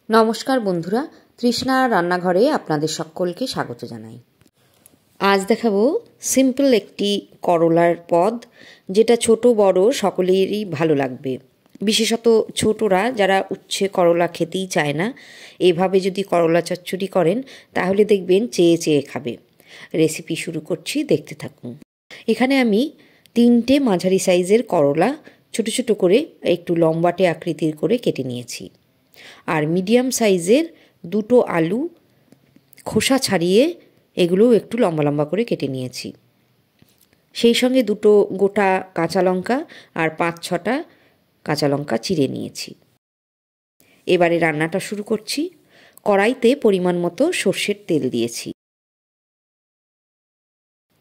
নমস্কার বন্ধুরা, তৃষ্ণা রান্নাঘরে আপনাদের সকলকে স্বাগত জানাই। আজ দেখাবো সিম্পল একটি করলার পদ, যেটা ছোট বড় সকলেরই ভালো লাগবে। বিশেষত ছোটরা যারা উচ্ছে করলা খেতেই চায় না, এভাবে যদি করলা চচ্চড়ি করেন তাহলে দেখবেন চেয়ে চেয়ে খাবে। রেসিপি শুরু করছি, দেখতে থাকুন। এখানে আমি 3টে মাঝারি সাইজের করলা ছোট ছোট করে একটু লম্বাটে আকৃতির করে কেটে নিয়েছি। আর মিডিয়াম সাইজের 2টো আলু খোসা ছাড়িয়ে এগুলোও একটু লম্বা লম্বা করে কেটে নিয়েছি। সেই সঙ্গে 2টো গোটা কাঁচা লঙ্কা আর 5-6টা কাঁচা লঙ্কা চিড়ে নিয়েছি। এবারে রান্নাটা শুরু করছি। কড়াইতে পরিমাণ মতো সর্ষের তেল দিয়েছি।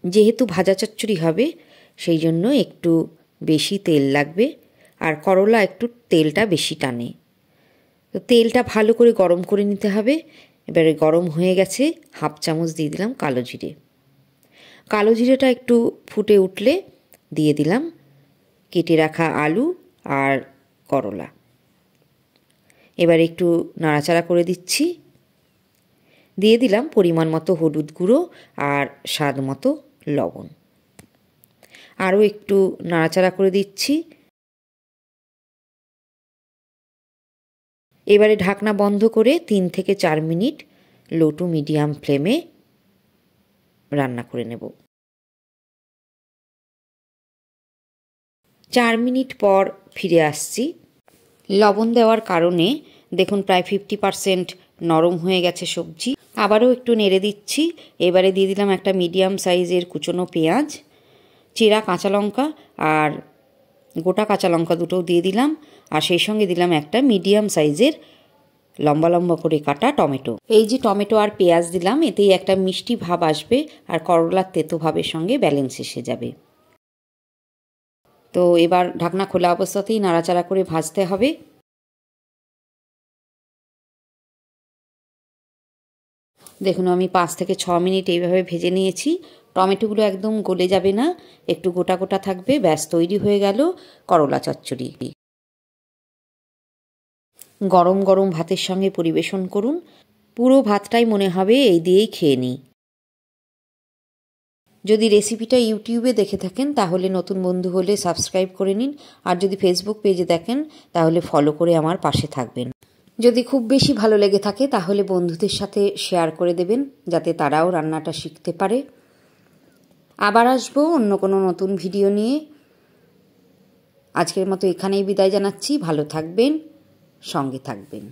যেহেতু ভাজা চচ্চড়ি হবে সেই জন্য একটু বেশি তেল লাগবে, আর করলা একটু তেলটা বেশি টানে। তো তেলটা ভালো করে গরম করে নিতে হবে। এবারে গরম হয়ে গেছে, 1/2 চামচ দিয়ে দিলাম কালো জিরে। কালো জিরেটা একটু ফুটে উঠলে দিয়ে দিলাম কেটে রাখা আলু আর করলা। এবার একটু নাড়াচাড়া করে দিচ্ছি। দিয়ে দিলাম পরিমাণ মতো হলুদ গুঁড়ো আর স্বাদ মতো লবণ। আরও একটু নাড়াচাড়া করে দিচ্ছি। এবারে ঢাকনা বন্ধ করে 3 থেকে 4 মিনিট লো টু মিডিয়াম ফ্লেমে রান্না করে নেব। 4 মিনিট পর ফিরে আসছি। লবণ দেওয়ার কারণে দেখুন প্রায় 50% নরম হয়ে গেছে সবজি। আবারও একটু নেড়ে দিচ্ছি। এবারে দিয়ে দিলাম একটা মিডিয়াম সাইজের কুচনো পেঁয়াজ, চেরা কাঁচা লঙ্কা আর গোটা কাঁচা লঙ্কা দুটোও দিয়ে দিলাম। আর সেই সঙ্গে দিলাম একটা মিডিয়াম সাইজের লম্বা লম্বা করে কাটা টমেটো। এই যে টমেটো আর পেঁয়াজ দিলাম, এতেই একটা মিষ্টি ভাব আসবে আর করলার তেতো ভাবের সঙ্গে ব্যালেন্স এসে যাবে। তো এবার ঢাকনা খোলা অবস্থাতেই নাড়াচাড়া করে ভাজতে হবে। দেখুন আমি 5 থেকে 6 মিনিট এইভাবে ভেজে নিয়েছি। টমেটোগুলো একদম গলে যাবে না, একটু গোটা গোটা থাকবে। ব্যাস, তৈরি হয়ে গেল করলা চচ্চড়ি। গরম গরম ভাতের সঙ্গে পরিবেশন করুন। পুরো ভাতটাই মনে হবে এই দিয়েই খেয়ে নিই। যদি রেসিপিটা ইউটিউবে দেখে থাকেন তাহলে নতুন বন্ধু হলে সাবস্ক্রাইব করে নিন, আর যদি ফেসবুক পেজে দেখেন তাহলে ফলো করে আমার পাশে থাকবেন। যদি খুব বেশি ভালো লেগে থাকে তাহলে বন্ধুদের সাথে শেয়ার করে দেবেন, যাতে তারাও রান্নাটা শিখতে পারে। আবার আসবো অন্য কোনো নতুন ভিডিও নিয়ে। আজকের মতো এখানেই বিদায় জানাচ্ছি। ভালো থাকবেন, সঙ্গে থাকবেন।